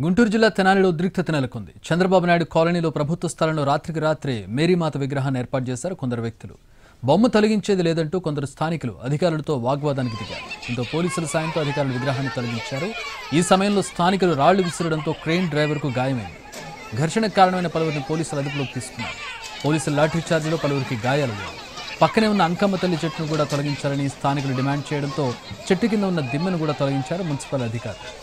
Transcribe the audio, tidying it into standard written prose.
గుంటూరు జిల్లా తెనాలిలో ఉద్రిక్తత నెలకొంది. చంద్రబాబు నాయుడు కాలనీలో ప్రభుత్వ స్థలంలో రాత్రికి రాత్రే మేరీమాత విగ్రహాన్ని ఏర్పాటు చేశారు కొందరు వ్యక్తులు. బొమ్మ తొలగించేది లేదంటూ కొందరు స్థానికులు అధికారులతో వాగ్వాదానికి దిగారు. దీంతో పోలీసుల సాయంతో అధికారులు విగ్రహాన్ని తొలగించారు. ఈ సమయంలో స్థానికులు రాళ్లు విసిరడంతో క్రేన్ డ్రైవర్కు గాయమైంది. ఘర్షణకు కారణమైన పలువురిని పోలీసులు అదుపులోకి తీసుకున్నారు. పోలీసుల లాఠీచార్జిలో పలువురికి గాయాలయ్యాయి. పక్కనే ఉన్న అంకమ్మ తల్లి చెట్టును కూడా తొలగించాలని స్థానికులు డిమాండ్ చేయడంతో చెట్టు కింద ఉన్న దిమ్మెను కూడా తొలగించారు మున్సిపల్ అధికారులు.